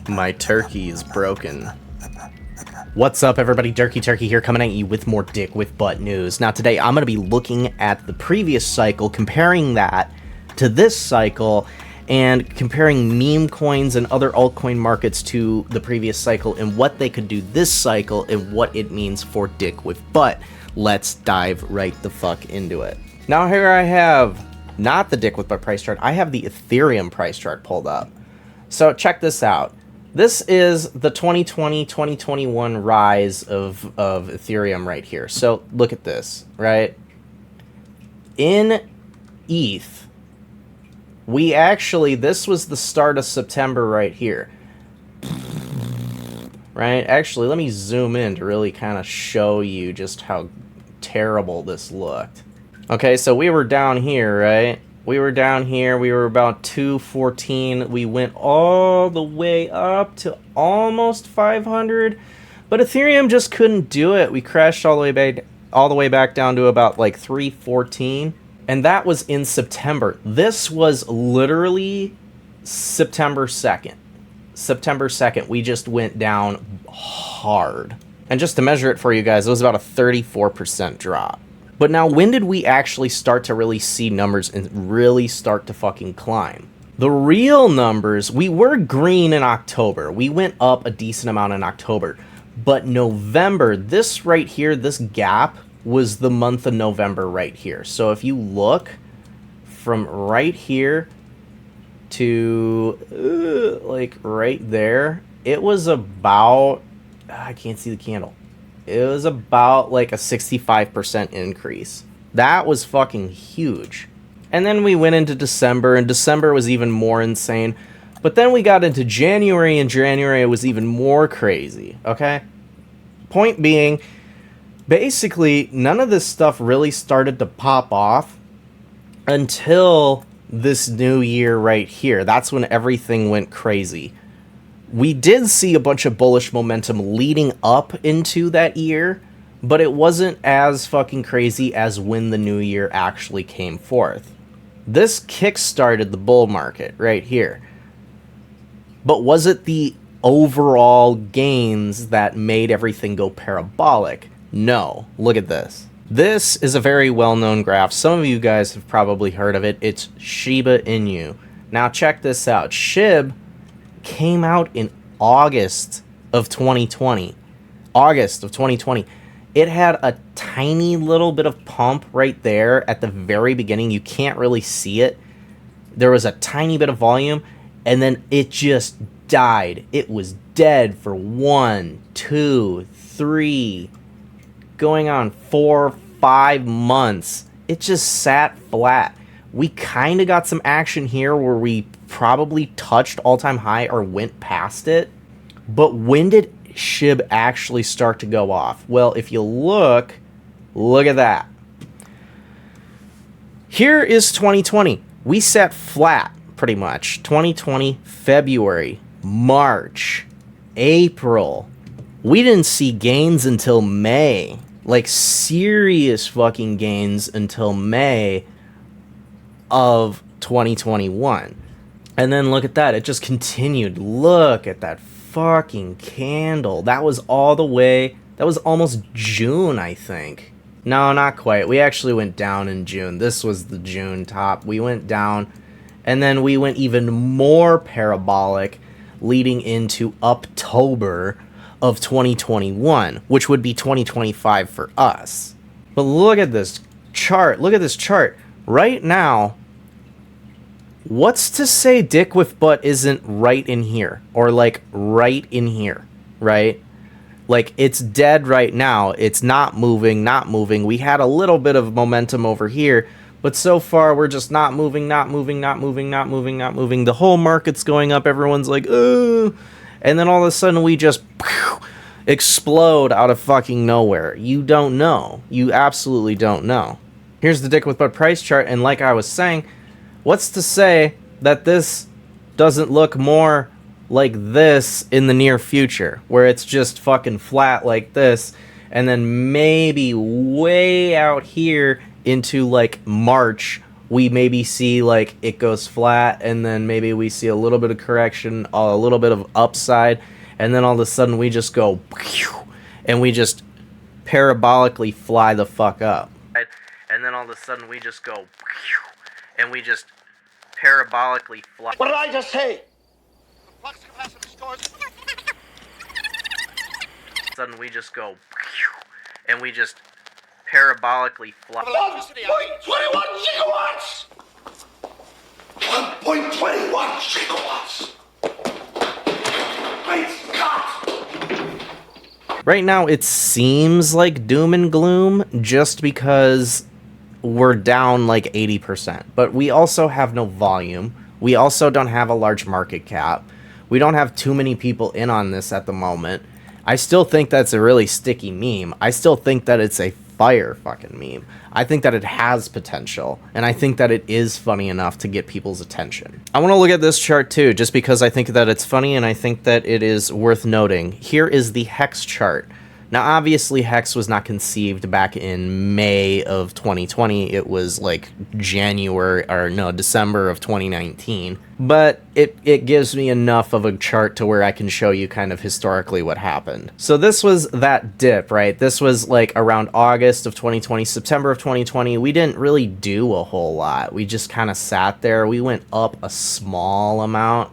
My turkey is broken. What's up, everybody? Durkey Turkey here, coming at you with more dick with butt news. Now today I'm going to be looking at the previous cycle, comparing that to this cycle, and comparing meme coins and other altcoin markets to the previous cycle and what they could do this cycle and what it means for dick with butt. Let's dive right the fuck into it. Now here I have not the dick with butt price chart, I have the Ethereum price chart pulled up. So check this out. This is the 2020-2021 rise of Ethereum right here. So look at this, right? In ETH, we actually, this was the start of September right here. Right? Actually, let me zoom in to really kind of show you just how terrible this looked. Okay, so we were down here, right? We were down here, we were about 214, we went all the way up to almost 500, but Ethereum just couldn't do it. We crashed all the way back down to about like 314, and that was in September. This was literally September 2nd. September 2nd, we just went down hard. And just to measure it for you guys, it was about a 34% drop. But now, when did we actually start to really see numbers and really start to fucking climb? The real numbers, we were green in October. We went up a decent amount in October. But November, this right here, this gap was the month of November right here. So if you look from right here to like right there, it was about, I can't see the candle. It was about like a 65% increase. That was fucking huge. And then we went into December, and December was even more insane. But then we got into January, and January was even more crazy, okay? Point being, basically, none of this stuff really started to pop off until this new year right here. That's when everything went crazy. We did see a bunch of bullish momentum leading up into that year, but it wasn't as fucking crazy as when the new year actually came forth. This kick-started the bull market right here. But was it the overall gains that made everything go parabolic? No. Look at this. This is a very well-known graph. Some of you guys have probably heard of it. It's Shiba Inu. Now check this out. SHIB came out in August of 2020. August of 2020. It had a tiny little bit of pump right there at the very beginning. You can't really see it. There was a tiny bit of volume, and then it just died. It was dead for 1, 2, 3, going on 4, 5 months. It just sat flat. We kind of got some action here where we probably touched all-time high or went past it. But when did SHIB actually start to go off? Well, if you look at that. Here is 2020. We sat flat, pretty much. 2020, February, March, April. We didn't see gains until May. Like, serious fucking gains until May of 2021. And then look at that, it just continued. Look at that fucking candle. That was all the way, that was almost June, I think. No, not quite. We actually went down in June. This was the June top. We went down, and then we went even more parabolic leading into October of 2021, which would be 2025 for us. But look at this chart. Look at this chart. Right now, what's to say dick with butt isn't right in here? Or like right in here, right? Like it's dead right now. It's not moving, not moving. We had a little bit of momentum over here, but so far we're just not moving, not moving, not moving, not moving, not moving. The whole market's going up. Everyone's like, ugh. And then all of a sudden we just explode out of fucking nowhere. You don't know. You absolutely don't know. Here's the dick with butt price chart, and like I was saying, what's to say that this doesn't look more like this in the near future, where it's just fucking flat like this, and then maybe way out here into like March, we maybe see like it goes flat, and then maybe we see a little bit of correction, a little bit of upside, and then all of a sudden we just go and we just parabolically fly the fuck up. And then all of a sudden we just go and we just parabolically fly. What did I just say? Flux capacitor stores. Sudden we just go and we just parabolically fly. 1.21 gigawatts! 1.21 gigawatts! Great Scott! Right now it seems like doom and gloom just because we're down like 80%, but we also have no volume. We also don't have a large market cap. We don't have too many people in on this at the moment. I still think that's a really sticky meme. I still think that it's a fire fucking meme. I think that it has potential, and I think that it is funny enough to get people's attention. I want to look at this chart too, just because I think that it's funny and I think that it is worth noting. Here is the Hex chart. Now, obviously, Hex was not conceived back in May of 2020. It was like December of 2019. But it gives me enough of a chart to where I can show you kind of historically what happened. So this was that dip, right? This was like around August of 2020, September of 2020. We didn't really do a whole lot. We just kind of sat there. We went up a small amount.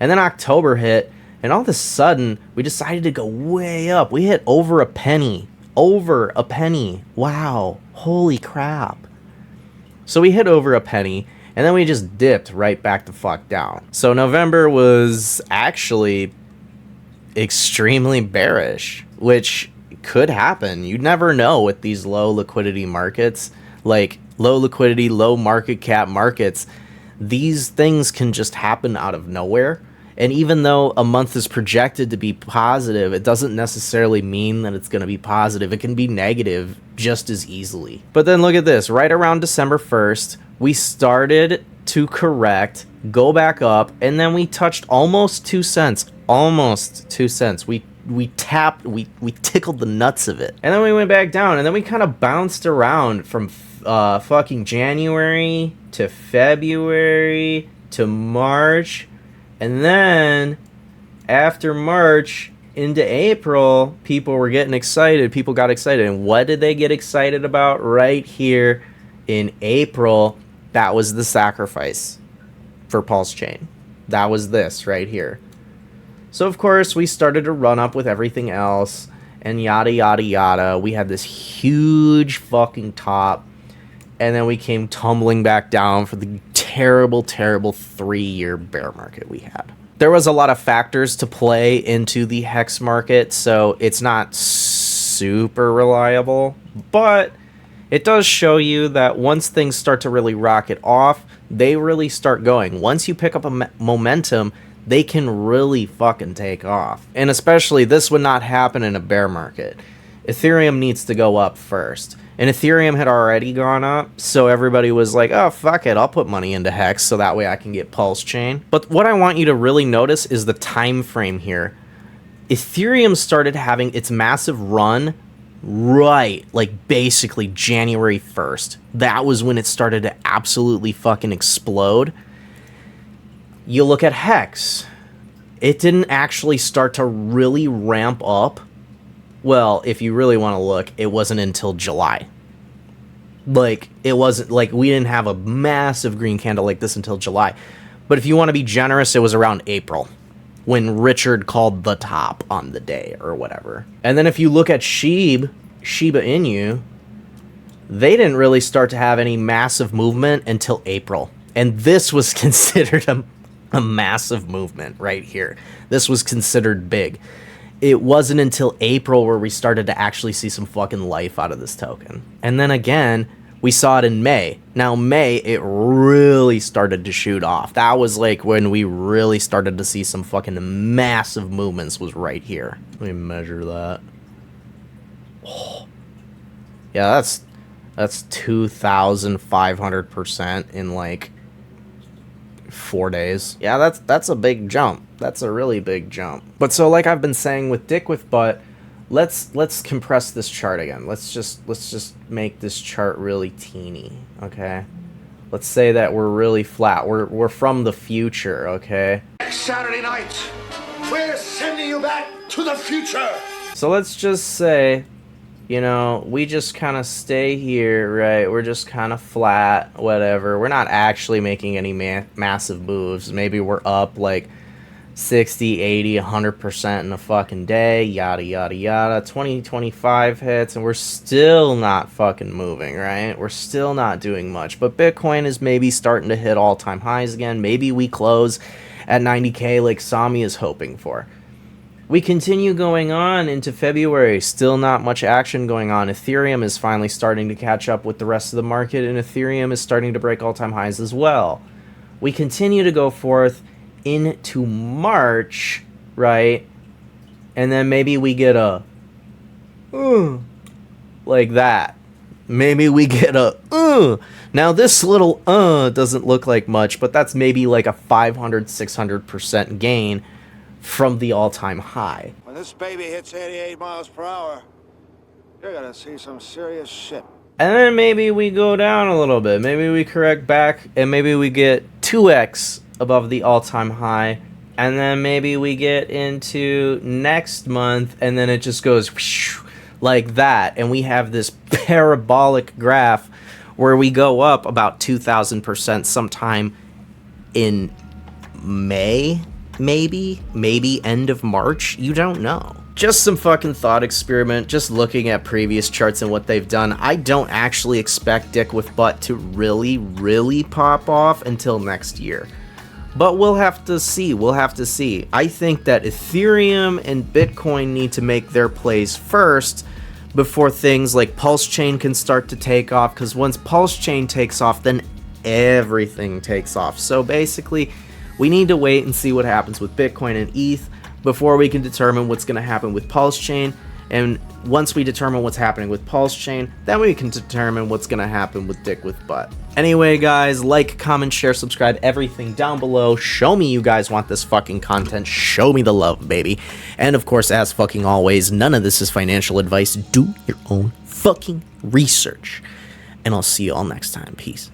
And then October hit. And all of a sudden, we decided to go way up. We hit over a penny. Over a penny. Wow. Holy crap. So we hit over a penny, and then we just dipped right back the fuck down. So November was actually extremely bearish, which could happen. You never know with these low liquidity markets. Like, low liquidity, low market cap markets. These things can just happen out of nowhere. And even though a month is projected to be positive, it doesn't necessarily mean that it's going to be positive. It can be negative just as easily. But then look at this. Right around December 1st, we started to correct, go back up, and then we touched almost 2 cents. Almost 2 cents. We tickled the nuts of it. And then we went back down, and then we kind of bounced around from fucking January to February to March. And then, after March into April, people were getting excited. People got excited. And what did they get excited about right here in April? That was the sacrifice for Pulse Chain. That was this right here. So, of course, we started to run up with everything else. And yada, yada, yada. We had this huge fucking top. And then we came tumbling back down for the terrible, terrible 3-year bear market we had. There was a lot of factors to play into the Hex market, so it's not super reliable, but it does show you that once things start to really rocket off, they really start going. Once you pick up a momentum, they can really fucking take off. And especially, this would not happen in a bear market. Ethereum needs to go up first. And Ethereum had already gone up, so everybody was like, oh, fuck it, I'll put money into Hex so that way I can get Pulse Chain. But what I want you to really notice is the time frame here. Ethereum started having its massive run right, like basically January 1st. That was when it started to absolutely fucking explode. You look at Hex. It didn't actually start to really ramp up. Well, if you really want to look, it wasn't until July. Like, it wasn't, like, we didn't have a massive green candle like this until July. But if you want to be generous, it was around April, when Richard called the top on the day, or whatever. And then if you look at Shiba Inu, they didn't really start to have any massive movement until April. And this was considered a massive movement right here. This was considered big. It wasn't until April where we started to actually see some fucking life out of this token. And then again, we saw it in May. Now, May, it really started to shoot off. That was like when we really started to see some fucking massive movements, was right here. Let me measure that. Oh. Yeah, that's 2,500% in like 4 days. Yeah, that's a big jump. That's a really big jump. But so like I've been saying with Dick with Butt, let's compress this chart again. Let's just make this chart really teeny, okay? Let's say that we're really flat. We're from the future, okay? Next Saturday night, we're sending you back to the future. So let's just say, you know, we just kind of stay here, right? We're just kind of flat, whatever. We're not actually making any massive moves. Maybe we're up like 60, 80, 100% in a fucking day, yada, yada, yada. 2025 hits, and we're still not fucking moving, right? We're still not doing much. But Bitcoin is maybe starting to hit all-time highs again. Maybe we close at 90K like Sami is hoping for. We continue going on into February. Still not much action going on. Ethereum is finally starting to catch up with the rest of the market, and Ethereum is starting to break all-time highs as well. We continue to go forth into March, right? And then maybe we get a like that. Maybe we get a Now this little doesn't look like much, but that's maybe like a 500-600% gain from the all-time high. When this baby hits 88 miles per hour, you're gonna see some serious shit. And then maybe we go down a little bit. Maybe we correct back, and maybe we get 2x above the all-time high, and then maybe we get into next month, and then it just goes like that, and we have this parabolic graph where we go up about 2,000% sometime in May, maybe end of March. You don't know. Just some fucking thought experiment, just looking at previous charts and what they've done. I don't actually expect Dick with Butt to really pop off until next year. But we'll have to see. I think that Ethereum and Bitcoin need to make their plays first before things like Pulse Chain can start to take off, because once Pulse Chain takes off, then everything takes off. So basically, we need to wait and see what happens with Bitcoin and ETH before we can determine what's going to happen with Pulse Chain. And once we determine what's happening with Pulse Chain, then we can determine what's going to happen with Dick with Butt. Anyway, guys, like, comment, share, subscribe, everything down below. Show me you guys want this fucking content. Show me the love, baby. And of course, as fucking always, none of this is financial advice. Do your own fucking research. And I'll see you all next time. Peace.